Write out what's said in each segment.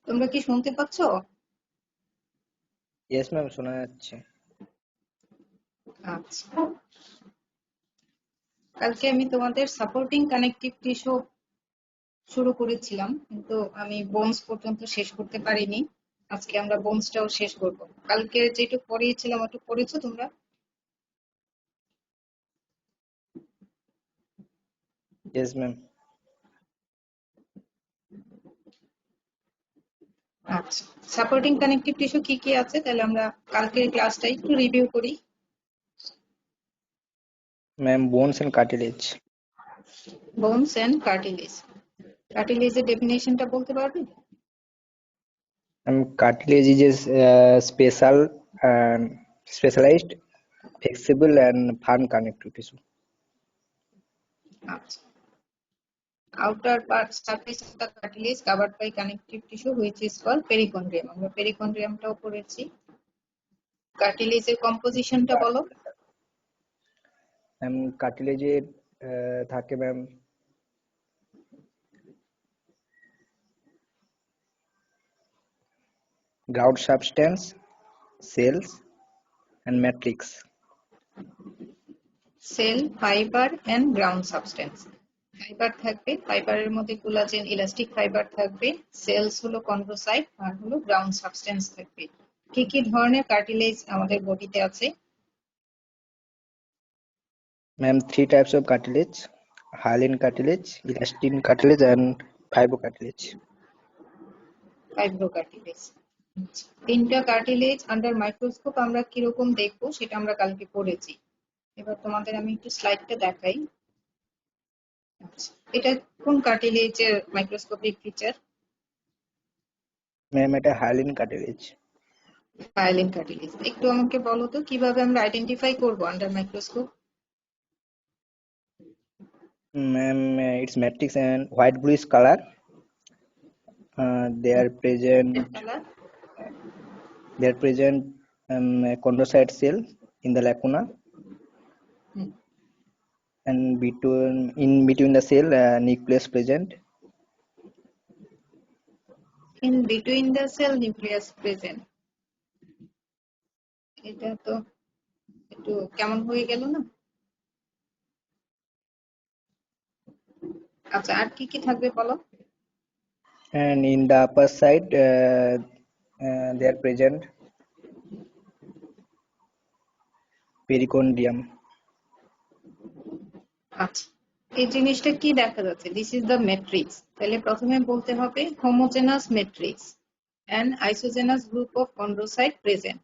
তোমরা কি শুনতে পাচ্ছো? ইয়েস ম্যাম, শোনা যাচ্ছে। আচ্ছা, কালকে আমি তোমাদের সাপোর্টিং কানেকটিভ টিস্যু শুরু করেছিলাম, কিন্তু আমি বোনস পর্যন্ত শেষ করতে পারিনি। আজকে আমরা বোনসটাও শেষ করব। কালকে যেটুকু পড়িয়েছিলাম ওটুকু পড়েছো তোমরা? Yes ma'am. আচ্ছা, সাপোর্টিং কানেকটিভ টিস্যু কি কি আছে তাহলে আমরা কালকের ক্লাসটা একটু রিভিউ করি। Ma'am, bones and cartilage. Bones and cartilage. কার্টিলেজের ডেফিনেশনটা বলতে পারবে? Cartilage is a specialized, flexible, and firm connective tissue. আচ্ছা, outer part surface of the cartilage covered by connective tissue which is called perichondrium. আমরা perichondriumটাও পড়েছি। কার্টিলেজের কম্পোজিশনটা বলো। Ma'am, কার্টিলেজে থাকে ma'am ground substance, cells and matrix. Cell, fibre and ground substance. Fibre থাকবে, ফাইবারের মধ্যে collagen elastic fibre থাকবে, সেলস হলো কন্ড্রোসাইট, আর হলো গ্রাউন্ড সাবস্টেন্স থাকবে। কি কি ধরনের কার্টিলেজ আমাদের বডিতে আছে? Ma'am, 3 types of cartilage: hyaline cartilage, elastin cartilage, and fibrocartilage. Fibrocartilage. তিনটা কার্টিলেজ আন্ডার মাইক্রোস্কোপ আমরা কিরকম দেখবো সেটা আমরা কালকে পড়েছি। এবার তোমাদের আমি একটু স্লাইডটা দেখাই। আচ্ছা, এটা কোন কার্টিলেজের মাইক্রোস্কোপিক ফিচার? ম্যাম, এটা hyaline cartilage. Hyaline cartilage. একটু আমাকে বলো তো কিভাবে আমরা আইডেন্টিফাই করবো under microscope? Ma'am, it's matrix and white bluish color. They are present. Colour. They are present chondrocyte cell in the lacuna, and in between the cell nucleus present. In between the cell nucleus present. এটা তো একটু কেমন হয়ে গেল না? আচ্ছা, আর কি কি থাকবে বলো। And in the upper side they are present perichondrium. আচ্ছা, এই জিনিসটা কি দেখা যাচ্ছে? This is the matrix. তাহলে প্রথমে বলতে হবে homogeneous matrix and isogenous group of chondrocyte present.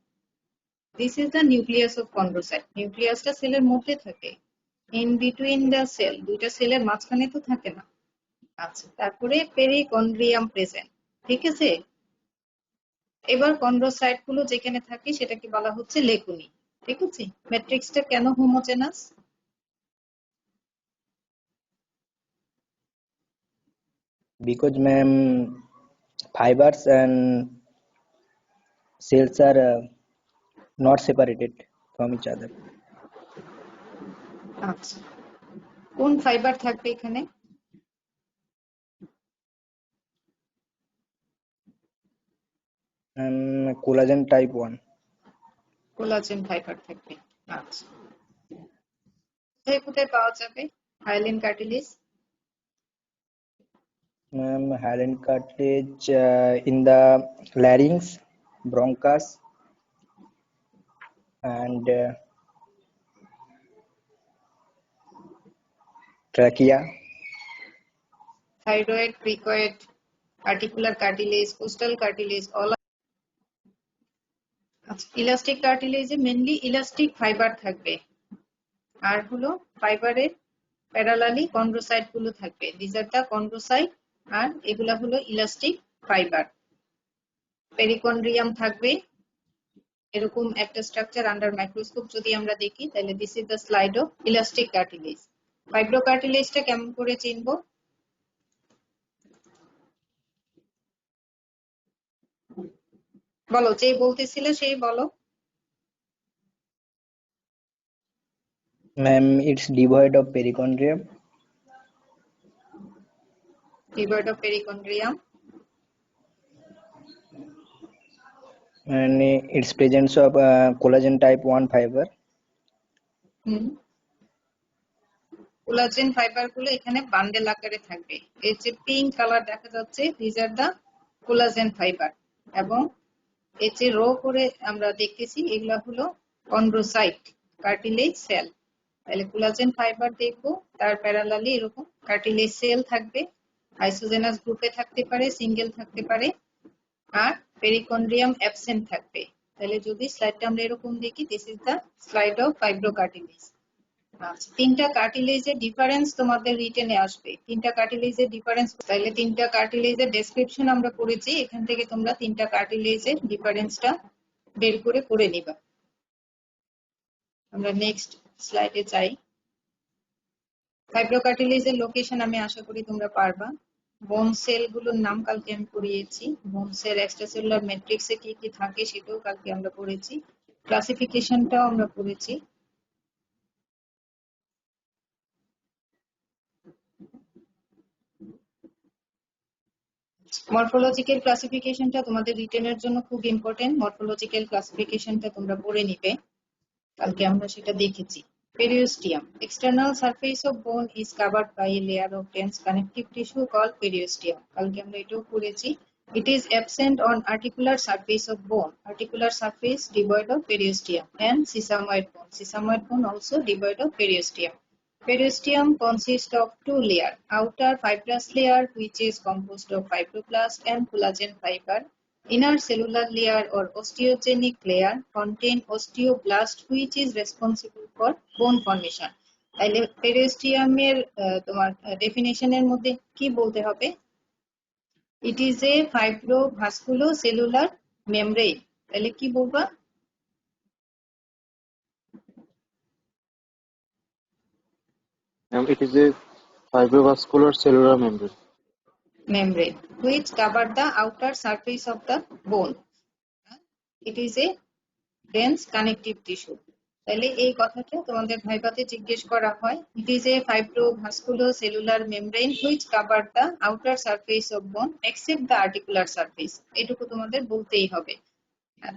This is the nucleus of chondrocyte. নিউক্লিয়াসটা সেলের মধ্যে থাকে। In between the cell, দুইটা সেলের মাঝখানে তো থাকে না। আচ্ছা, তারপরে পেরিকন্ড্রিয়াম প্রেজেন্ট। ঠিক আছে, এবার কন্ড্রোসাইট গুলো যেখানে থাকে সেটাকে বলা হচ্ছে লেকুনি। ঠিক আছে, ম্যাট্রিক্সটা কেন homogeneous? Because ma'am, fibers and cells are not separated from each other. আচ্ছা, কোন ফাইবার থাকবে এখানে? Collagen type 1. কোলাজেন ফাইবার থাকবে। আচ্ছা, কোথায় কোথায় পাওয়া যাবে hyaline cartilage? Hyaline cartilage in the larynx, bronchus, and trachea. Thyroid, cricoid, articular cartilage, coastal cartilage, all. আচ্ছা, ইলাস্টিক কার্টিলেজে মেনলি ইলাস্টিক ফাইবার থাকবে, আর হলো ফাইবারের প্যারালালি কন্ড্রোসাইট গুলো থাকবে। দিস আর দা কন্ড্রোসাইট, আর এগুলা হলো ইলাস্টিক ফাইবার। পেরিকন্ড্রিয়াম থাকবে, এরকম একটা স্ট্রাকচার আন্ডার মাইক্রোস্কোপ যদি আমরা দেখি তাহলে this is the slide of elastic cartilage. ফাইব্রোকার্টিলেজটা কেমন করে চিনবো? বলো, যে বলতেছিলে সেই বলো। Ma'am, it's devoid of perichondrium. Devoid of perichondrium. and its presence of collagen type 1 fiber. Collagen fibre গুলো এখানে বান্ডেল আকারে থাকবে। এই যে পিঙ্ক কালার দেখা যাচ্ছে, this are the collagen fibre, এবং এই যে রো করে আমরা দেখতেছি এগুলা হলো কন্ড্রোসাইট কার্টিলেজ সেল। তাহলে কোলাজেন ফাইবার দেখবো, তার প্যারালালি এরকম কার্টিলেজ সেল থাকবে, আইসোজেনাস গ্রুপে থাকতে পারে, সিঙ্গেল থাকতে পারে, আর পেরিকন্ড্রিয়াম অ্যাবসেন্ট থাকবে। তাহলে যদি স্লাইডটা আমরা এরকম দেখি, this is the slide of fibrocartilage. আচ্ছা, তিনটা কার্টিলেজের ডিফারেন্স তোমাদের রিটেনে আসবে, তিনটা কার্টিলেজের ডিফারেন্স। তাহলে তিনটা কার্টিলেজের ডেসক্রিপশন আমরা করেছি, এখান থেকে তোমরা তিনটা কার্টিলেজের ডিফারেন্সটা বের করে নিবা। আমরা নেক্সট স্লাইডে যাই। ফাইব্রোকার্টিলেজের লোকেশন আমি আশা করি তোমরা পারবা। বোন সেল গুলোর নাম কালকে আমি পড়িয়েছি, বোন সেল এক্সট্রাসেলুলার ম্যাট্রিক্সে কি কি থাকে সেটাও কালকে আমরা পড়েছি, ক্লাসিফিকেশনটাও আমরা পড়েছি। মরফোলজিক্যাল ক্লাসিফিকেশনটা তোমাদের রিটেনের জন্য খুব ইম্পর্টেন্ট, মরফোলজিক্যাল ক্লাসিফিকেশনটা তোমরা পড়ে নিবে, কালকে আমরা সেটা দেখেছি। Periosteum. External surface of bone is covered by a layer of dense connective tissue called periosteum. কালকে আমরা এটাও পড়েছি। It is absent on articular surface of bone. Articular surface devoid of periosteum, and sesamoid bone. Sesamoid bone also devoid of periosteum. Periosteum consists of two layers. Outer fibrous layer, which is composed of fibroblast and collagen fiber. Inner cellular layer or osteogenic layer contain osteoblast, which is responsible for bone formation. তাহলে পেরিওস্টিয়ামের তোমার ডেফিনেশনের মধ্যে কি বলতে হবে? It is a fibrovasculocellular membrane. তাহলে কি বলবা? It is a fibrovascular cellular membrane which cover the outer surface of the bone. It is a dense connective tissue. তাহলে এই কথাটা তোমাদের ভাইভাতে জিজ্ঞেস করা হয়, it is a fibrovasculocellular membrane which cover the outer surface of bone except the articular surface. এটুকু তোমাদের বলতেই হবে।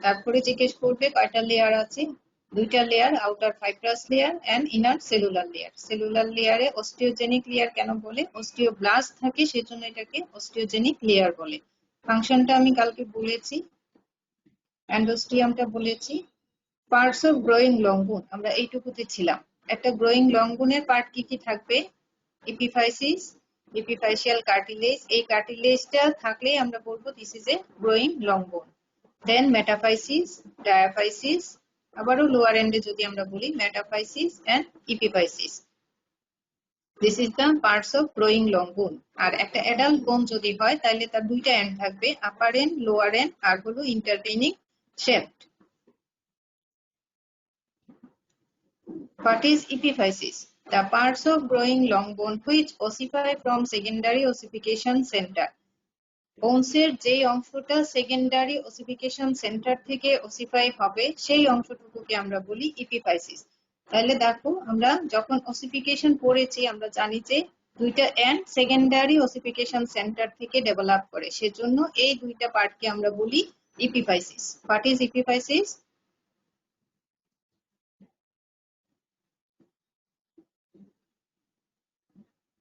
তারপরে জিজ্ঞেস করবে কয়টা লেয়ার আছে, দুইটা layer, outer fibrous layer and inner cellular layer. Cellular লেয়ারে অস্টিওজেনিক লেয়ার কেন বলে? অস্টিওব্লাস্ট থাকে, সেজন্য এটাকে অস্টিওজেনিক লেয়ার বলে। ফাংশনটা আমি কালকে বলেছি, এন্ডোস্টিয়ামটা বলেছি। পার্টস অফ গ্রোয়িং লং বোন, আমরা এইটুকুতে ছিলাম। একটা গ্রোয়িং লং বোনের পার্ট কি কি থাকবে? Epiphysis, epiphyseal cartilage. এই কার্টিলেজটা থাকলেই আমরা বলবো this is a growing long bone. Then metaphysis, diaphysis, আবারও লোয়ার এন্ডে যদি আমরা বলি metaphysis and epiphysis. This is the parts of growing long bone. আর একটা অ্যাডাল্ট বোন যদি হয় তাহলে তার দুইটা এন্ড থাকবে, আপার এন্ড, লোয়ার এন্ড, আর হলো intervening shift. What is epiphysis? The parts of growing long bone which ossify from secondary ossification center. বোনসের যেই অংশটা সেকেন্ডারি ওসিফিকেশন সেন্টার থেকে ওসিফাই হবে সেই অংশটুকুকে আমরা বলি এপিফাইসিস। তাহলে দেখো, আমরা যখন ওসিফিকেশন পড়েছি আমরা জানি যে দুইটা এন্ড সেকেন্ডারি ওসিফিকেশন সেন্টার থেকে ডেভেলপ করে, সেজন্য এই দুইটা পার্টকে আমরা বলি epiphysis. What is epiphysis?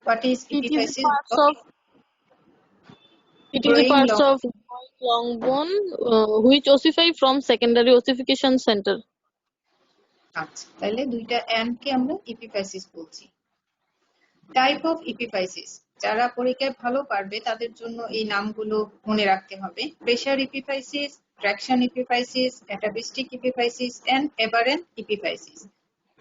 What is epiphysis? It is the parts of long bone which ossify from secondary ossification center. আচ্ছা, তাহলে দুইটা এন্ড কে আমরা এপিফাইসিস বলছি। টাইপ অফ এপিফাইসিস, যারা পরীক্ষায় ভালো পারবে তাদের জন্য এই নামগুলো মনে রাখতে হবে। Pressure epiphysis, traction epiphysis, atavistic epiphysis and aberrant epiphysis.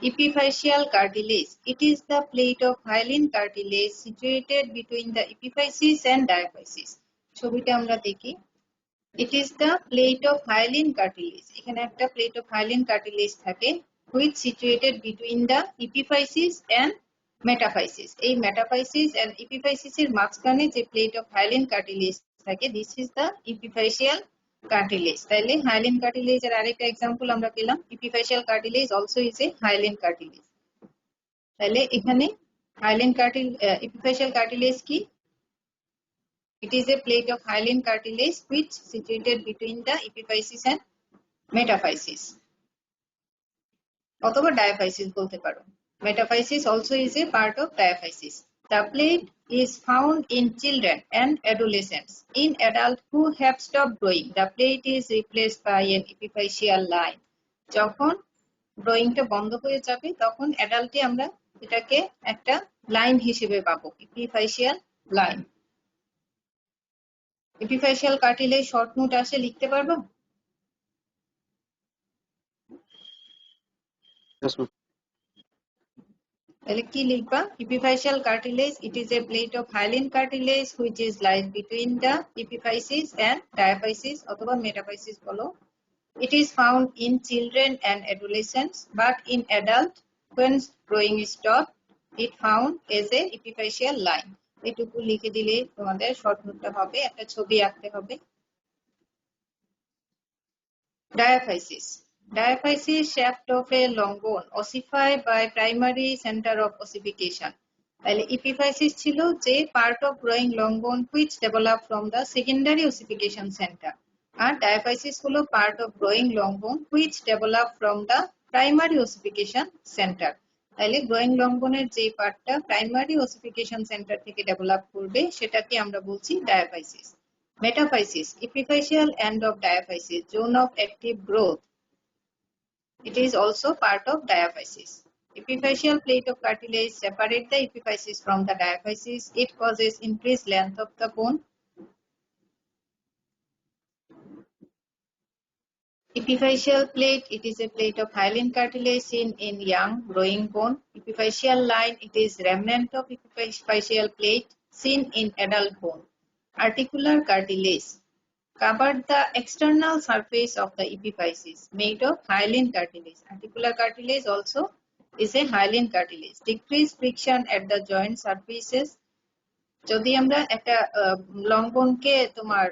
Epiphyseal cartilage. It is the plate of hyaline cartilage situated between the epiphysis and diaphysis. ছবিটা আমরা দেখি। It is the plate of hyaline cartilage. এখানে একটা plate of hyaline cartilage থাকে which situated between the epiphysis and metaphysis. এই metaphysis and epiphysis এর মাঝখানে যে plate of hyaline cartilage থাকে, this is the epiphyseal cartilage. তাহলে hyaline cartilage এর আরেকটা एग्जांपल আমরা পেলাম, epiphyseal cartilage also is a hyaline cartilage. তাহলে এখানে hyaline cartilage, epiphyseal cartilage কি? It is a plate of hyaline cartilage which situated between the epiphysis and metaphysis অথবা diaphysis বলতে পারো। Metaphysis also is a part of diaphysis. The plate is found in children and adolescents. In adults who have stopped growing, the plate is replaced by an epiphyseal line. যখন গ্রোয়িংটা বন্ধ হয়ে যাবে তখন অ্যাডাল্টে আমরা এটাকে একটা লাইন হিসেবে পাবো, epiphyseal line. Epiphyseal cartilage short note আসে, লিখতে পারবো? Yes, ma'am. তাহলে কি লিখবা? Epiphyseal cartilage, it is a plate of hyaline cartilage which is lies between the epiphysis and diaphysis অথবা metaphysis বলো। It is found in children and adolescents, but in adult when growing stop, it found as a epiphyseal line. এটুকু লিখে দিলে তোমাদের short নোটটা হবে, একটা ছবি আঁকতে হবে। Diaphysis. Diaphysis shaft of a long bone ossified by primary center of ossification. তাহলে epiphysis ছিল যে part of growing long bone which develop from the secondary ossification center, R diaphysis হলো part of growing long bone which develop from the primary ossification center. তাহলে growing long bone এর যে পার্টটা primary ossification center থেকে develop করবে সেটাকে আমরা বলছি diaphysis. Metaphysis, epiphyseal end of diaphysis, zone of active growth. It is also part of diaphysis. Epiphyseal plate of cartilage separate the epiphysis from the diaphysis. It causes increased length of the bone. Epiphyseal plate, it is a plate of hyaline cartilage seen in young growing bone. Epiphyseal line, it is remnant of epiphyseal plate seen in adult bone. Articular cartilage covered the external surface of the epiphysis made of hyaline cartilage. Articular cartilage also is a hyaline cartilage. Decrease friction at the joint surfaces. যদি আমরা একটা long বোনকে তোমার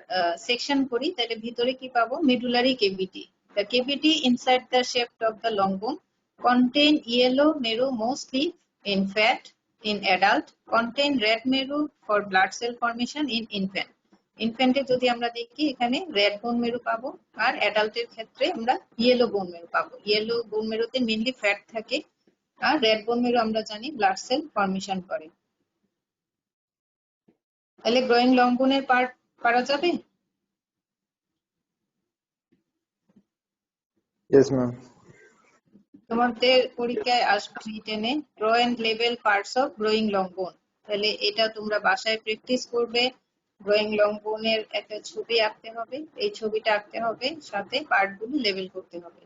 section করি তাহলে ভিতরে কি পাবো? Medullary cavity. The cavity inside the shaft of the long bone contain yellow marrow mostly in fat in adult, contain red marrow for blood cell formation in infant. ইনফ্যান্টে যদি আমরা দেখি এখানে রেড বোন মেরু পাবো, আর অ্যাডাল্টের ক্ষেত্রে আমরা ইয়েলো বোন মেরু পাবো। ইয়েলো বোন মেরুতে মেইনলি ফ্যাট থাকে, আর রেড বোন মেরু আমরা জানি ব্লাড সেল ফর্মেশন করে। তাহলে গ্রোয়িং লং বোনের পার্ট পারা যাবে? Yes, ma'am. তোমাদের পরীক্ষায় আসবে রিটেনে draw and label parts of growing long bone. তাহলে এটা তোমরা বাসায় প্র্যাকটিস করবে। গ্রোয়িং লং বোনের একটা ছবি আঁকতে হবে, এই ছবিটা আঁকতে হবে, সাথে পার্টগুলো লেবেল করতে হবে।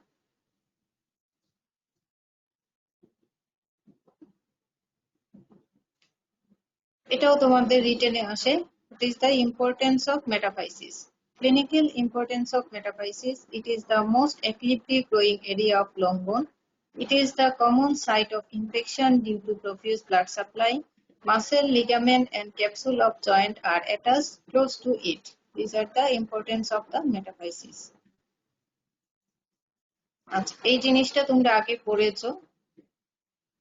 এটাও তোমাদের রিটেনে আসে। What is the importance of metaphysis? Clinical importance of metaphysis. It is the most actively growing area of long bone. It is the common site of infection due to profuse blood supply. Muscle, ligament, and capsule of joint are attached close to it. These are the importance of the metaphysis. আচ্ছা, এই জিনিসটা তোমরা আগে পড়েছো।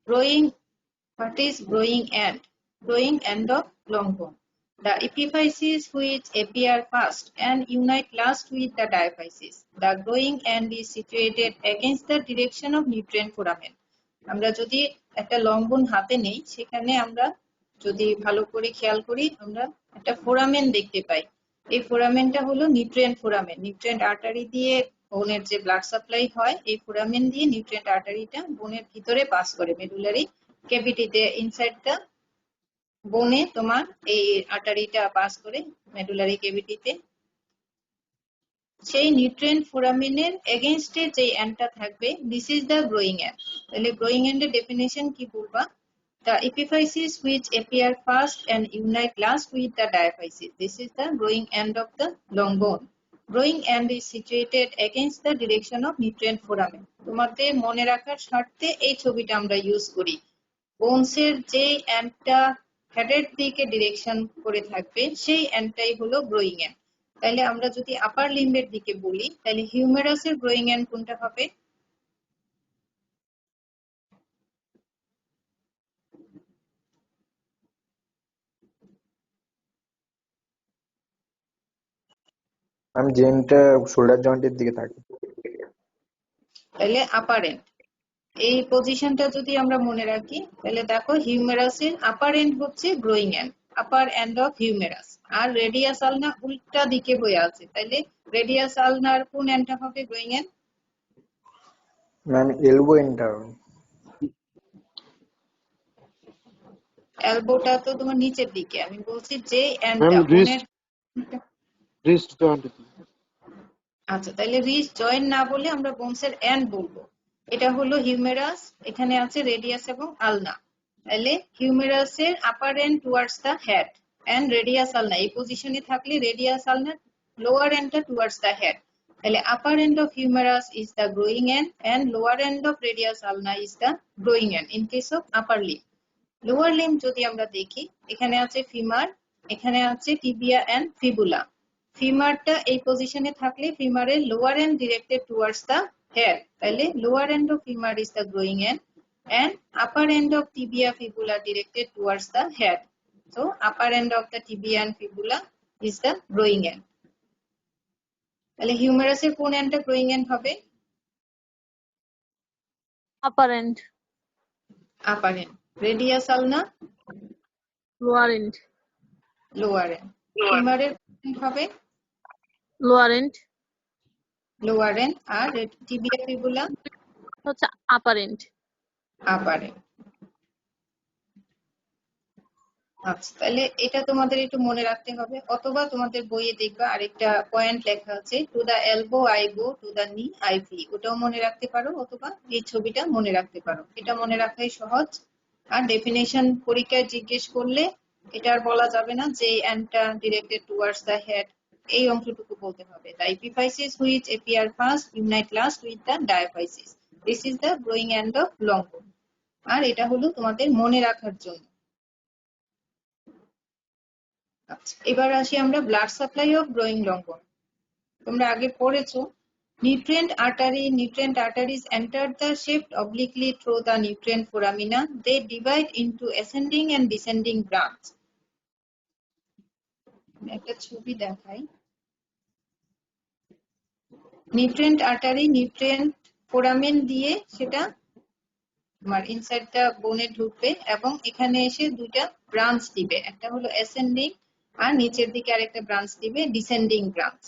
Growing, what is growing end? Growing end of long bone. The epiphysis which appear first and unite last with the diaphysis. The growing end is situated against the direction of nutrient foramen. আমরা যদি একটা long বোন হাতে নেই, সেখানে আমরা যদি ভালো করে খেয়াল করি আমরা একটা ফোরামেন দেখতে পাই। এই ফোরামেনটা হলো নিউট্রিয়েন্ট ফোরামেন। নিউট্রিয়েন্ট আর্টারি দিয়ে বোনের যে ব্লাড সাপ্লাই হয়, এই ফোরামেন দিয়ে নিউট্রিয়েন্ট আর্টারিটা বোনের ভিতরে পাস করে মেডুলারি ক্যাভিটিতে। ইনসাইড দ্য বোনে তোমার এই আর্টারিটা পাস করে মেডুলারি ক্যাভিটিতে। সেই নিউট্রিয়েন্ট ফোরামেনের এগেইনস্টে যে এন্ডটা থাকবে, this is the growing end. তাহলে গ্রোয়িং এন্ডের ডেফিনেশন কি বলবা? The epiphysis which appear first and unite last with the diaphysis. This is the growing end of the long bone. Growing end is situated against the direction of nutrient foramen. তোমাদের মনে রাখার স্বার্থে এই ছবিটা আমরা use করি। বোনসের যে এন্ডটা হেডের দিকে ডিরেকশন করে থাকবে সেই এন্ডটাই হলো গ্রোয়িং এন্ড। তাহলে আমরা যদি আপার লিম্বের দিকে বলি তাহলে হিউমেরাসের গ্রোয়িং এন্ড কোনটা হবে? আমি জেনটা শোল্ডার জয়েন্টের দিকে থাকি। তাহলে আপার এন্ড। এই পজিশনটা যদি আমরা মনে রাখি তাহলে দেখো হিউমেরাসের আপার এন্ড হচ্ছে growing end, upper end of humerus. আর রেডিয়াস আলনা উল্টা দিকে হয়ে আছে, তাহলে রেডিয়াস আলনার কোন এন্ডটা হবে growing end? Ma'am elbow enter. এলবোটা তো তোমার নিচের দিকে, আমি বলছি যে ম্যাম এন্ডটা বোনের। Wrist joint. আচ্ছা, তাহলে রিস্ট জয়েন্ট না বলে আমরা বোনসের এন্ড বলবো। এটা হলো হিউমেরাস, এখানে আছে রেডিয়াস এবং আলনা। তাহলে হিউমেরাসের upper end towards the head end radius ulna এই পজিশনে থাকলে রেডিয়াস আলনা লোয়ার এন্ডটা টুয়ার্ডস দা হেড। তাহলে upper end of humerus is the growing end and lower end of radius ulna is the growing end in case of upper limb. Lower limb যদি আমরা দেখি, এখানে আছে femur, এখানে আছে tibia and fibula. ফিমারটা এই পজিশনে থাকলে ফিমারের lower end directed towards the head, তাহলে lower end of femur is the growing end and upper end of tibia fibula directed towards the head. So upper end of the tibia and fibula is the growing end. তাহলে হিউমেরাসের কোন এন্ডটা growing end হবে? upper end, upper end. Radius ulna lower end, lower end. ফিমারের হবে lower end lower end, আর tibia fibula হচ্ছে upper end. Upper end. আচ্ছা, তাহলে এটা তোমাদের একটু মনে রাখতে হবে, অথবা তোমাদের বইয়ে দেখবা আরেকটা পয়েন্ট লেখা আছে, to the elbow I go, to the knee I flea. ওটাও মনে রাখতে পারো, অথবা এই ছবিটা মনে রাখতে পারো, এটা মনে রাখাই সহজ। আর ডেফিনেশন পরীক্ষায় জিজ্ঞেস করলে এটা আর বলা যাবে না যে এন্ডটা ডিরেক্টেড টুয়ার্ডস দা হেড, এই অংশটুকু বলতে হবে। The epiphysis which appear first unite last with the diaphysis, this is the growing end of long bone. আর এটা হলো তোমাদের মনে রাখার জন্য। আচ্ছা, এবার আসি আমরা blood supply of growing long বোন। তোমরা আগে পড়েছো nutrient arteries enter the shaft obliquely through the nutrient foramina. They divide into ascending and descending branch. একটা ছবি দেখাই। নিউট্রিয়েন্ট আর্টারি নিউট্রিয়েন্ট ফোরামেন দিয়ে সেটা তোমার ইনসাইড দা বোনে ঢুকবে এবং এখানে এসে দুইটা ব্রাঞ্চ দিবে, একটা হলো অ্যাসেন্ডিং আর নিচের দিকে আরেকটা ব্রাঞ্চ দিবে descending branch.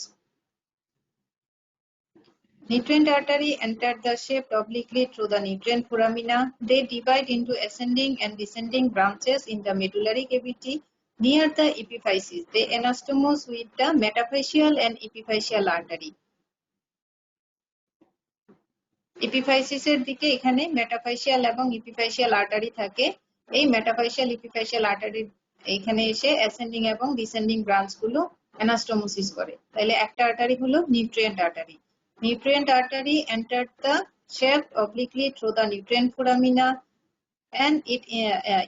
Nutrient artery enter the shaft obliquely through the nutrient foramina. They divide into ascending and descending branches in the medullary cavity near the epiphysis. They anastomose with the metaphyseal and epiphyseal artery. এপিফাইসিসের দিকে এখানে মেটাফাইসিয়াল এবং ইপিফাইসিয়াল artery থাকে। এই মেটাফাইসিয়াল ইপিফাইসিয়াল artery এখানে এসে ascending এবং descending branch গুলো anastomosis করে। তাহলে একটা আর্টারি হলো nutrient artery. Nutrient artery entered the shaft obliquely through the nutrient foramina, and it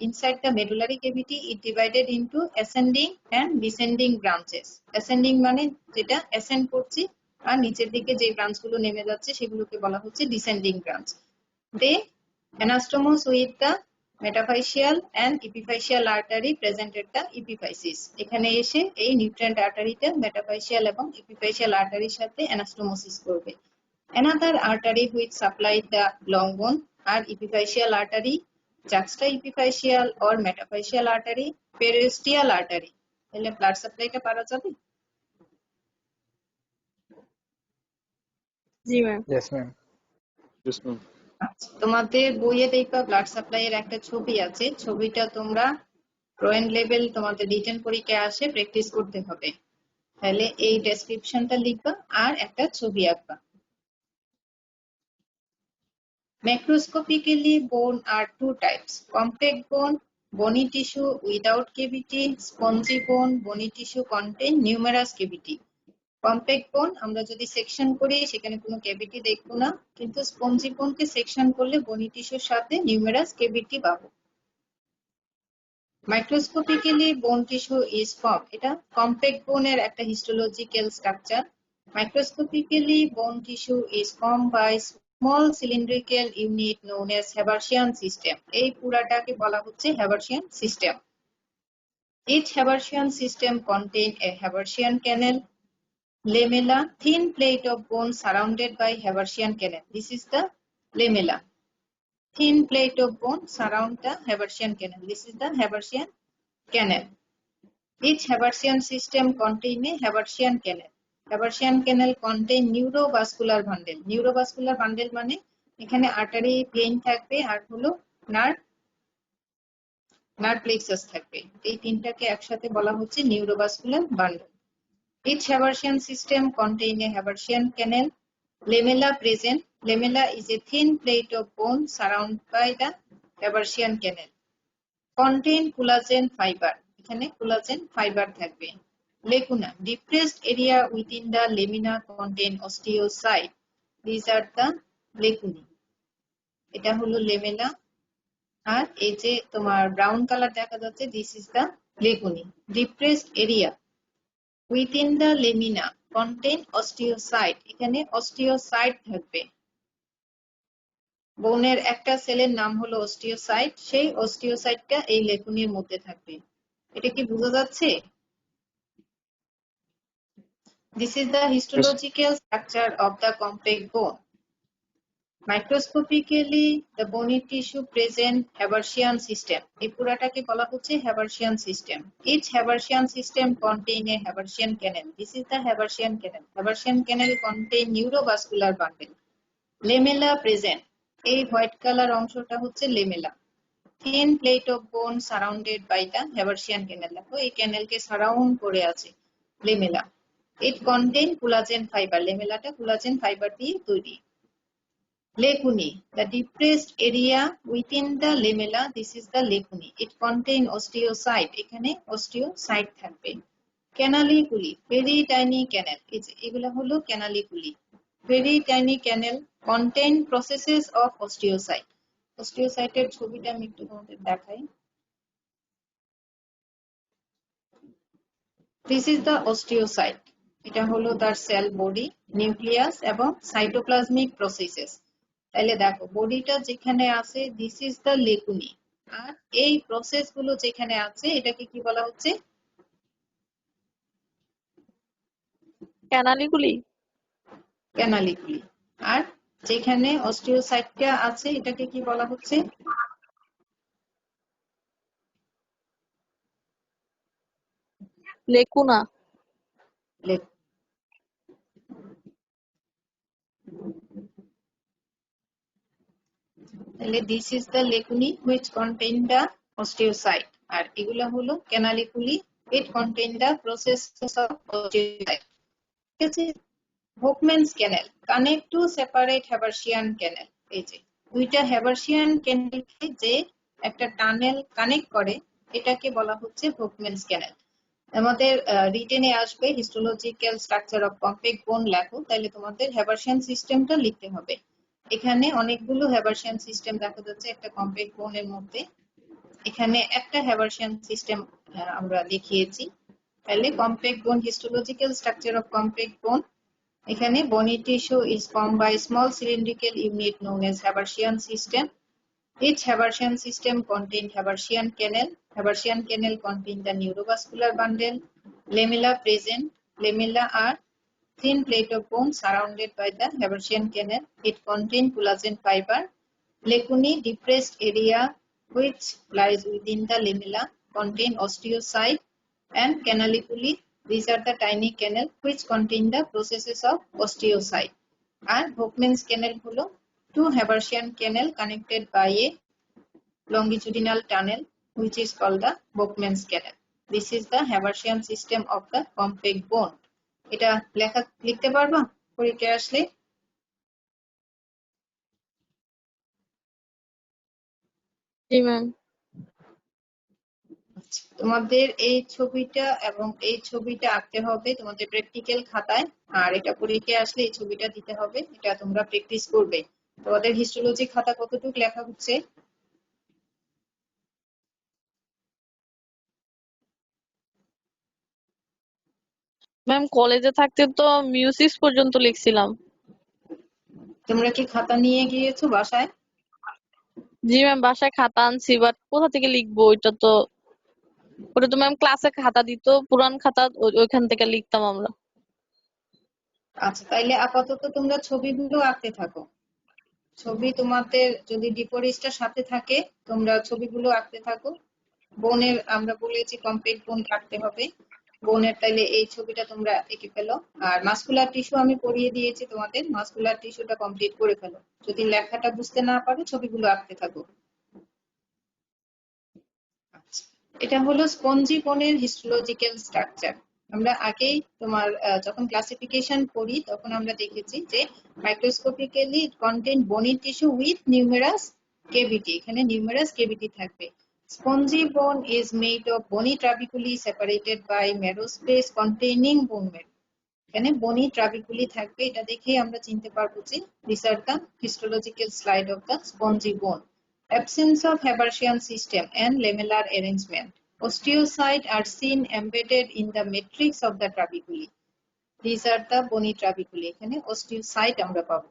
inside the medullary cavity it divided into ascending and descending branches. Ascending মানে যেটা ascend করছে, আর নিচের দিকে যে ব্রাঞ্চ গুলো নেমে যাচ্ছে সেগুলোকে বলা হচ্ছে descending branch. They anastomose with the metaphyseal and epiphyseal artery present at the epiphysis. এখানে এসে এই নিউট্রিয়েন্ট আর্টারিটা মেটাফাইসিয়াল এবং এপিফাইসিয়াল আর্টারির সাথে অ্যানাস্টোমোসিস করবে। Another artery which supplies the long bone are epiphyseal artery, juxta epiphyseal or metaphyseal artery, periosteal artery. তাহলে blood সাপ্লাইটা পারা যাবে? জি ma'am. Yes, ma'am. আচ্ছা, তোমাদের বইয়ে দেখবা ব্লাড সাপ্লাই এর একটা ছবি আছে, ছবিটা তোমরা ড্রয়িং লেভেল তোমাদের রিটেন পরীক্ষায় আসে প্র্যাকটিস করতে হবে। তাহলে এই ডেসক্রিপশনটা লিখবা আর একটা ছবি আঁকবা। Macroscopically, bone are two types: compact bone, bony tissue without cavity; spongy bone, bony tissue contain numerous cavity. Compact বোন আমরা যদি সেকশন করি সেখানে কোনো ক্যাভিটি দেখবো না, কিন্তু স্পঞ্জি বোনকে সেকশন করলে বনি টিস্যুর সাথে নিউমেরাস ক্যাভিটি পাবো। Microscopically bone tissue is form, এটা কম্প্যাক্ট বোনের একটা histological structure. Microscopically bone tissue is form by small cylindrical unit known as Haversian system. এই পুরাটাকে বলা হচ্ছে Haversian system. Each Haversian system contain a Haversian canal. lamella, thin plate of bone surrounded by Haversian canal. This is the lamella. Thin plate of bone surround the Haversian canal. This is the Haversian canal. Each Haversian system contain a Haversian canal. Haversian canal contain neurovascular bundle. Neurovascular bundle মানে এখানে artery vein থাকবে আর হলো nerve plexus থাকবে। এই তিনটাকে একসাথে বলা হচ্ছে neurovascular bundle. Each Haversian system contain a Haversian canal. Lamella present. Lamella is a thin plate of bone surrounded by the Haversian canal. Contain collagen fiber. এখানে collagen fiber থাকবে। Lacuna. Depressed area within the lamina contain osteocyte. These are the lacunae. এটা হলো লেমেলা আর এই যে তোমার brown colour দেখা যাচ্ছে this is the lacunae. Depressed area within the lamina contain osteocyte. এখানে অস্টিওসাইট থাকবে। বোনের একটা সেলের নাম হলো অস্টিওসাইট, সেই অস্টিওসাইটটা এই লেকুনির মধ্যে থাকবে। এটা কি বোঝা যাচ্ছে? This is the histological structure of the compact bone. Microscopically, the bony tissue present Haversian system. এই পুরাটাকে বলা হচ্ছে Haversian system. Each Haversian system contain a Haversian canal. This is the Haversian canal. Haversian canal contain neurovascular bundle. Lamella present. এই white colour অংশটা হচ্ছে লেমেলা। Thin plate of bone surrounded by the Haversian canal. দেখো এই ক্যানেলকে surround করে আছে lamella. It contain collagen fiber. লেমেলাটা collagen fibre দিয়ে তৈরি। Lacunae, the depressed area within the lamella, this is the lacunae. It contain osteocyte. এখানে osteocyte থাকবে। Canaliculi, very tiny canal. এগুলা হলো canaliculi. Very tiny canal contain processes of osteocyte. Osteocyte এর ছবিটা আমি একটু তোমাদের দেখাই। This is the osteocyte. এটা হলো তার সেল বডি, নিউক্লিয়াস এবং সাইটোপ্লাজমিক প্রসেসেস। তাহলে দেখো বডিটা যেখানে আছে দিস ইজ দ্য লেকুনি, আর এই প্রসেস গুলো যেখানে আছে এটাকে কি বলা হচ্ছে? ক্যানালিগুলি। ক্যানালিকুলি। আর যেখানে অস্টিওসাইটটা আছে এটাকে কি বলা হচ্ছে? লেকুনা। তাহলে this is the lacunae which contain the osteocyte, আর এগুলা হলো canaliculi, it contain the processes of osteocyte. ঠিক আছে। Volkmann's canal connect to separate Haversian canal. এই যে দুইটা হ্যাভার্সিয়ান ক্যানেলকে যে একটা টানেল কানেক্ট করে এটাকে বলা হচ্ছে ভোকম্যানস ক্যানেল। আমাদের রিটেনে আসবে হিস্টোলজিক্যাল স্ট্রাকচার অফ কম্প্যাক্ট বোন লেখো, তাহলে তোমাদের হ্যাভার্সিয়ান সিস্টেমটা লিখতে হবে। এখানে অনেকগুলো হ্যাভার্সিয়ান সিস্টেম দেখা যাচ্ছে একটা কম্প্যাক্ট বোনের মধ্যে। এখানে একটা হ্যাভার্সিয়ান সিস্টেম আমরা দেখিয়েছি। তাহলে কম্প্যাক্ট বোন, হিস্টোলজিক্যাল স্ট্রাকচার অফ কম্প্যাক্ট বোন। এখানে bony tissue is formed by small cylindrical unit known as Haversian system. Each Haversian system contain Haversian canal. Haversian canal contain the neurovascular bundle. Lamella present. Lamella are thin plate of bone surrounded by the Haversian canal. It contain collagen fiber. Lacunae, depressed area which lies within the lamella, contain osteocyte and canaliculi. These are the tiny canal which contain the processes of osteocyte. And Volkmann's canal holo two Haversian canal connected by a longitudinal tunnel which is called the Volkmann's canal. This is the Haversian system of the compact bone. এটা লিখতে পারবা পরীক্ষায় আসলে? জি ma'am. তোমাদের এই ছবিটা এবং এই ছবিটা আঁকতে হবে তোমাদের প্র্যাকটিক্যাল খাতায়, আর এটা পরীক্ষায় আসলে এই ছবিটা দিতে হবে। এটা তোমরা প্র্যাকটিস করবে। তোমাদের হিস্টোলজি খাতা কতটুকু লেখা হচ্ছে? ম্যাম কলেজে থাকতে তো মিউসিস পর্যন্ত লিখছিলাম। তোমরা কি খাতা নিয়ে গিয়েছো বাসায়? জি ম্যাম, বাসায় খাতা আনছি, বাট কোথা থেকে লিখবো ওটা তো ম্যাম ক্লাসে খাতা দিত, পুরান খাতা, ওইখান থেকে লিখতাম আমরা। আচ্ছা, তাইলে আপাতত তোমরা ছবিগুলো আঁকতে থাকো। ছবি তোমাদের যদি ডিপোরিস্টার সাথে থাকে তোমরা ছবিগুলো আঁকতে থাকো। বোনের আমরা বলেছি কমপ্লিট বোন কাটতে হবে। বোনের তাইলে এই ছবিটা তোমরা এঁকে ফেলো। আর মাসকুলার টিস্যু আমি পড়িয়ে দিয়েছি তোমাদের, মাসকুলার টিস্যুটা কমপ্লিট করে ফেলো। যদি লেখাটা বুঝতে না পারো ছবিগুলো আঁকতে থাকো। আচ্ছা, এটা হলো স্পঞ্জি বোনের হিস্টোলজিক্যাল স্ট্রাকচার। আমরা আগেই তোমার যখন ক্লাসিফিকেশন করি তখন আমরা দেখেছি যে মাইক্রোস্কোপিক্যালি ইট কন্টেইন বনি টিস্যু উইথ নিউমেরাস কেভিটি। এখানে নিউমেরাস কেভিটি থাকবে। Spongy bone is made of bony trabeculae separated by marrow space containing bone marrow. এখানে bony trabeculae থাকবে, এটা দেখেই আমরা চিনতে পারবো যে these are the histological slide of the spongy bone. Absence of Haversian system and lamellar arrangement. Osteocytes are seen embedded in the matrix of the trabeculae. These are the bony trabeculae. এখানে osteocyte আমরা পাবো।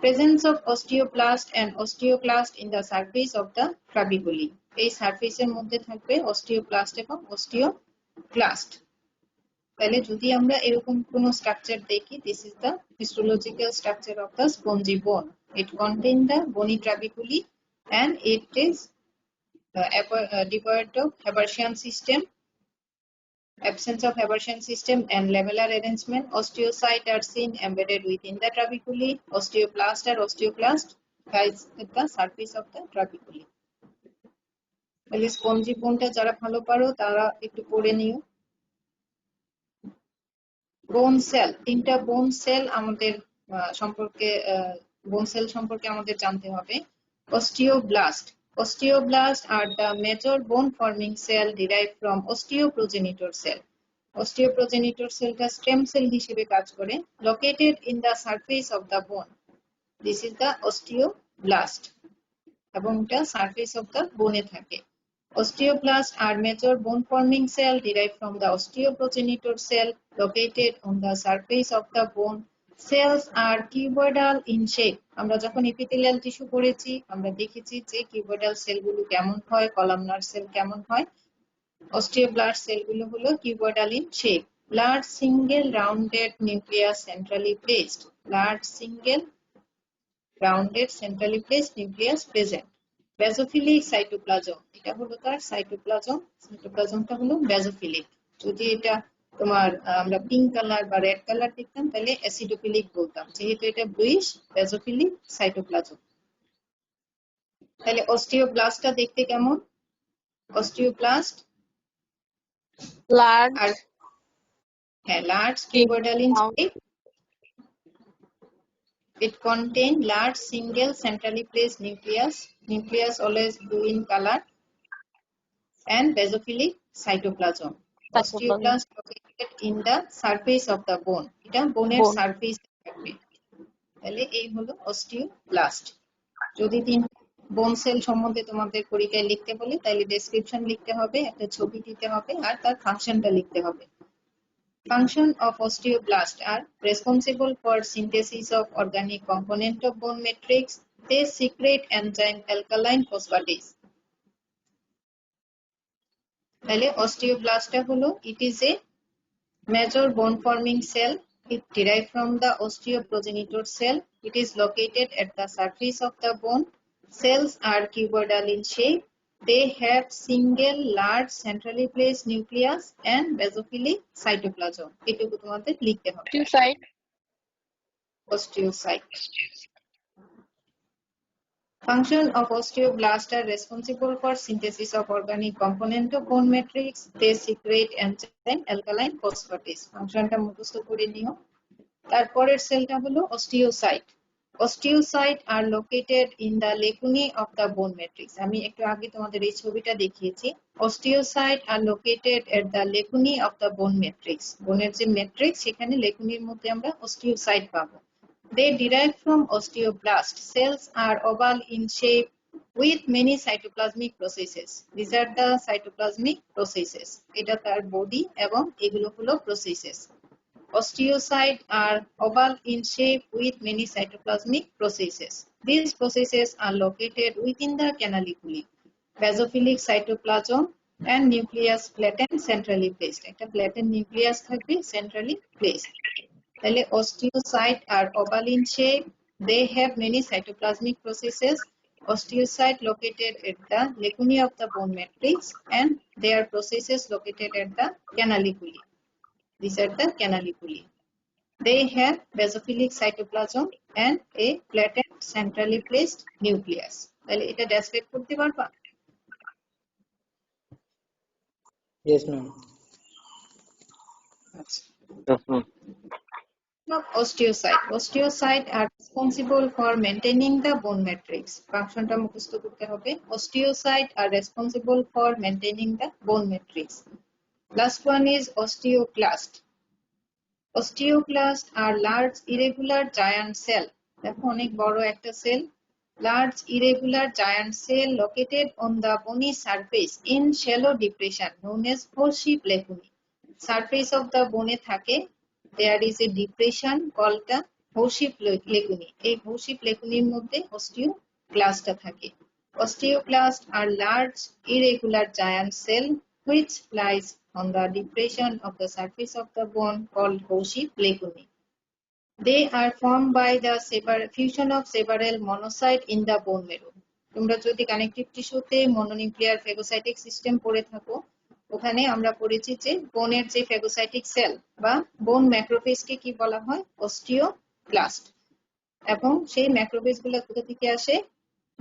Presence of osteoblast and osteoclast in the surface of the trabeculae. এই সারফেসের মধ্যে থাকবে osteoblast এবং osteoclast। তাহলে যদি আমরা এরকম কোনো স্ট্রাকচার দেখি, this is the histological structure of the spongy bone. It contains the bony trabeculae and it is devoid of Haversian system, absence of Haversian system and lamellar arrangement. Osteocytes are seen embedded within the trabeculae. Osteoblast or osteoclast lies at the surface of the trabeculae. তাহলে spongy বোনটা যারা ভালো পারো তারা একটু পড়ে নিও। বোন সেল, তিনটা বোন সেল আমাদের সম্পর্কে বোন সেল সম্পর্কে আমাদের জানতে হবে। Osteoblast. Osteoblast are the major bone forming cell derived from osteoprogenitor cell. Osteoprogenitor cellটা স্টেম সেল হিসেবে কাজ করে। Located in the surface of the bone. This is the osteoblast. এবং এটা surface of the bone এ থাকে। Osteoblasts are major bone forming cell derived from the osteoprogenitor cell located on the surface of the bone. Cells are cuboidal in shape. আমরা যখন epithelial tissue পড়েছি আমরা দেখেছি যে cuboidal সেলগুলো কেমন হয়, columnar cell কেমন হয়। Osteoblast সেলগুলো হলো cuboidal in shape. Large single rounded nucleus centrally placed. Large single rounded centrally placed nucleus present. Basophilic cytoplasm, এটা হলো তার সাইটোপ্লাজম। সাইটোপ্লাজমটা হলো ব্যাসোফিলিক। যদি এটা তোমার আমরা পিঙ্ক কালার বা রেড কালার দেখতাম তাহলে অ্যাসিডোফিলিক বলতাম, যেহেতু এটা ব্লুইশ ব্যাসোফিলিক সাইটোপ্লাজম। তাহলে অস্টিওব্লাস্টটা দেখতে কেমন? Osteoblast Large. আর হ্যাঁ large cuboidal in shape. It contains large single centrally placed nucleus. Nucleus always blue in color. And basophilic cytoplasm. Osteoblast located in the surface of the bone. এটা বোনের surface থাকবে। তাহলে এই হলো অস্টিওব্লাস্ট। যদি তিন বোন সেল সম্বন্ধে তোমাদের পরীক্ষায় লিখতে বলে তাহলে ডেসক্রিপশন লিখতে হবে, একটা ছবি দিতে হবে আর তার ফাংশনটা লিখতে হবে। Function of osteoblast are responsible for synthesis of organic component of bone matrix. They secrete enzyme alkaline phosphatase. তাহলে অস্টিওব্লাস্টটা হলো it is a major bone forming cell. It derived from the osteoprogenitor cell. It is located at the surface of the bone. Cells are cuboidal in shape. They have single large centrally placed nucleus and basophilic cytoplasm. এটুকু তোমাদের লিখতে হবে। Osteocyte. Function of osteoblast are responsible for synthesis of organic component of bone matrix. They secrete enzyme alkaline phosphatase. ফাংশনটা মুখস্থ করে নিও। তারপরের সেলটা হলো osteocyte. Osteocytes are located in the lacunae of the bone matrix. আমি একটু আগে তোমাদের এই ছবিটা দেখিয়েছি। Osteocytes are located at the lacunae of the bone matrix. বোনের যে ম্যাট্রিক্স সেখানে লেকুনির মধ্যে আমরা osteocyte পাবো। They derive from osteoblast. Cells are oval in shape with many cytoplasmic processes. These are the cytoplasmic processes. এটা তার বডি এবং এগুলো হলো processes. Osteocytes are oval in shape with many cytoplasmic processes. These processes are located within the canaliculi. Basophilic cytoplasm and nucleus flattened centrally placed. একটা flattened nucleus থাকবে centrally placed. তাহলে osteocyte are oval in shape. They have many cytoplasmic processes. Osteocyte located at the lacunae of the bone matrix, and their processes located at the canaliculi. These are the canaliculi. They have basophilic cytoplasm and a flattened centrally placed nucleus. তাহলে এটা describe করতে পারবা? Yes, ma'am. Yes, ma'am. Of osteocyte. Osteocyte are responsible for maintaining the bone matrix. ফাংশনটা মুখস্থ করতে হবে। Osteocyte are responsible for maintaining the bone matrix. Last one is osteoclast. Osteoclast are large irregular giant cell. দেখো অনেক বড় একটা sell. Large irregular giant cell located on the bony surface in shallow depression known as horseshoe lacunae. Surface of the bone থাকে, there is a depression called the horseshoe lacunae. এই horseshoe lacunae মধ্যে osteoclast থাকে। Osteoclasts are large irregular giant cell which lies on the depression of the surface of the bone called horseshoe lacunae. They are formed by the fusion of several monocytes in the bone marrow. তোমরা যদি connective টিস্যুতে mononuclear ফেগোসাইটিক system পড়ে থাকো, ওখানে আমরা পড়েছি যে বোনের যে ফেগোসাইটিক সেল বা বোন ম্যাক্রোফেজকে কি বলা হয়? অস্টিওক্লাস্ট। এবং সেই ম্যাক্রোফেজ গুলো কোথা থেকে আসে?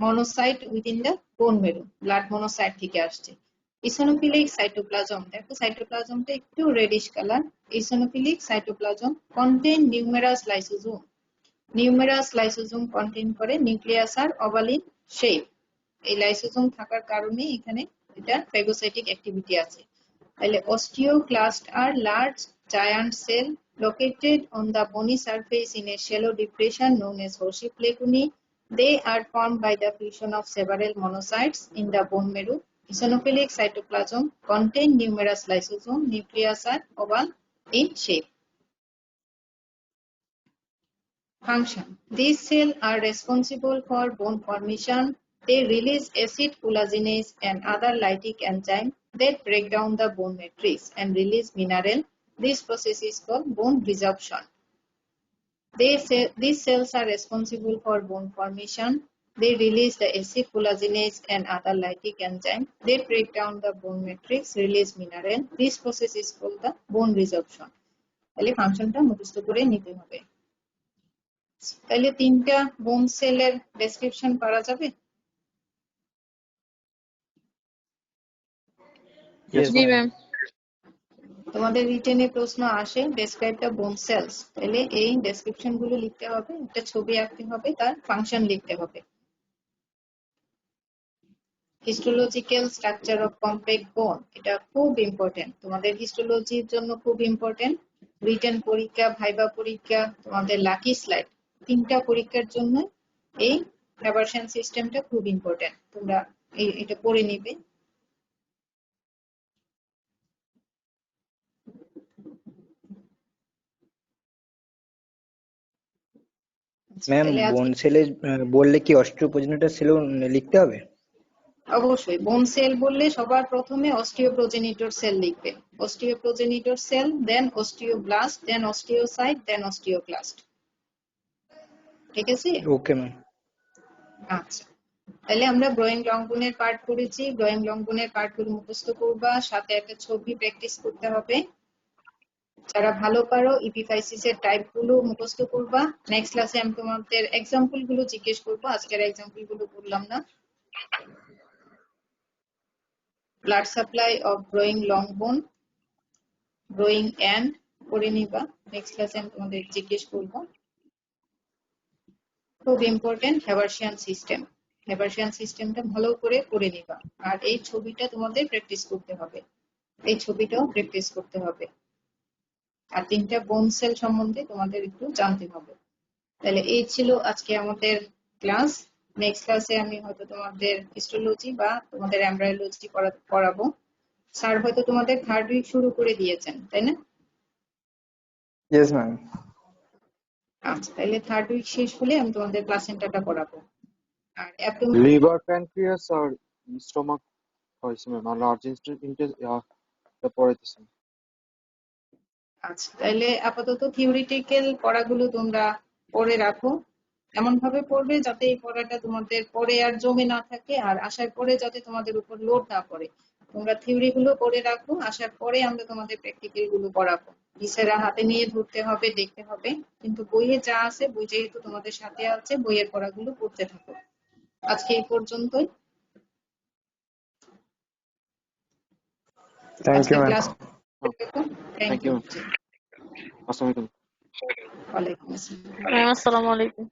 মনোসাইট উইদিন দ্য বোন মেরু, ব্লাড মনোসাইট থেকে আসছে। ইসোনোফিলিক সাইটোপ্লাজম, দেখো সাইটোপ্লাজমটা একটু reddish colour. Eosinophilic cytoplasm contain numerous lysosome. Numerous lysosome contain করে, নিউক্লিয়াস আর ওভালিন শেপ। এই লাইসোজোম থাকার কারণে এখানে এটা ফেগোসাইটিক অ্যাক্টিভিটি আছে। তাহলে osteoclast are large giant cell located on the bony surface in a shallow depression known as horseshoe lacunae. They are formed by the fusion of several monocytes in the bone marrow. Eosinophilic cytoplasm contain numerous lysosomes. Nucleus are oval in shape. Function. These cells are responsible for bone formation. They release acid collagenase and other lytic enzymes that break down the bone matrix and release mineral. This process is called bone resorption. These cells are responsible for bone formation. They release the acid collagenase and other lytic enzymes that break down the bone matrix, release mineral. This process is called the bone resorption. তাহলে ফাংশনটা মুখস্থ করে নিতে হবে। তাহলে তিনটা বোন সেলের ডেসক্রিপশন করা যাবে? Yes, জি ma'am. ম্যাম। তোমাদের রিটেনে প্রশ্ন আসে ডেসক্রাইব দ্য বোন সেলস, তাহলে এই ডেসক্রিপশন গুলো লিখতে হবে, একটা ছবি আঁকতে হবে, তার ফাংশন লিখতে হবে। হিস্টোলজিক্যাল স্ট্রাকচার অফ কমপ্লেক্স বোন, এটা খুব ইম্পর্টেন্ট, তোমাদের হিস্টোলজির জন্য খুব ইম্পর্টেন্ট। রিটেন পরীক্ষা, ভাইবা পরীক্ষা, তোমাদের লাকি স্লাইড, তিনটা পরীক্ষার জন্য এই হ্যাবারশান সিস্টেমটা খুব ইম্পর্টেন্ট। তোমরা এটা পড়ে নিবে। ম্যাম, বোন সেলে বললে কি অস্টিওপ্রোজেনিটর সেলও লিখতে হবে? অবশ্যই, বোন সেল বললে সবার প্রথমে অস্টিওপ্রোজেনিটর সেল লিখবে। অস্টিওপ্রোজেনিটর সেল, দেন অস্টিওব্লাস্ট, দেন অস্টিওসাইট, দেন অস্টিওক্লাস্ট। ঠিক আছে? Okay ma'am. আচ্ছা, তাহলে আমরা গ্রোয়িং লং বোনের পার্ট করেছি। গ্রোয়িং লং বোনের পার্টগুলো মুখস্থ করবা, সাথে একটা ছবি প্র্যাকটিস করতে হবে। যারা ভালো পারো ইপিফাইসিস এর টাইপ গুলো মুখস্থ করবা। নেক্সট ক্লাসে আমি তোমাদের এক্সাম্পল গুলো জিজ্ঞেস করবো, আজকের এক্সাম্পল গুলো করলাম না। Blood supply of growing long বোন, গ্রোয়িং এন্ড করে নিবা। নেক্সট ক্লাসে আমি তোমাদের জিজ্ঞেস করবো। খুব ইম্পর্টেন্ট হ্যাবারশিয়ান সিস্টেম, হ্যাবারশিয়ান সিস্টেমটা ভালো করে পড়ে নিবা। আর এই ছবিটা তোমাদের প্র্যাকটিস করতে হবে, এই ছবিটাও প্র্যাকটিস করতে হবে। আর তিনটা বোন সেল সম্বন্ধে তোমাদের একটু জানতে হবে। তাহলে এই ছিল আজকে আমাদের ক্লাস। নেক্সট ক্লাসে আমি হয়তো তোমাদের হিস্টোলজি বা তোমাদের এমব্রায়োলজি পড়াবো। স্যার হয়তো তোমাদের থার্ড উইক শুরু করে দিয়েছেন, তাই না? Yes ma'am. আচ্ছা, তাহলে থার্ড উইক শেষ হলে আমি তোমাদের ক্লাস সেন্টারটা পড়াবো। আর লিভার, প্যানক্রিয়াস আর স্টমাক হয়েছে ম্যাম, আর লার্জ ইন্টেস্টাইন পড়াইতেছেন। আচ্ছা, তাহলে আপাতত থিওরিটিক্যাল পড়াগুলো তোমরা পড়ে রাখো, এমন ভাবে পড়বে যাতে এই পড়াটা তোমাদের পরে আর জমে না থাকে, আর আসার পরে যাতে তোমাদের উপর লোড না পড়ে। তোমরা থিওরি গুলো পড়ে রাখো, আসার পরে আমরা তোমাদের প্র্যাকটিক্যাল গুলো পড়াবো। টিচাররা হাতে নিয়ে ধরতে হবে, দেখতে হবে, কিন্তু বইয়ে যা আছে, বই যেহেতু তোমাদের সাথে আছে, বইয়ের পড়াগুলো পড়তে থাকো। আজকে এই পর্যন্তই। থ্যাংক আজকে you ma'am. Class thank Thank you. you. Assalamualaikum. ওয়ালাইকুম আসসালাম। আসসালামু আলাইকুম।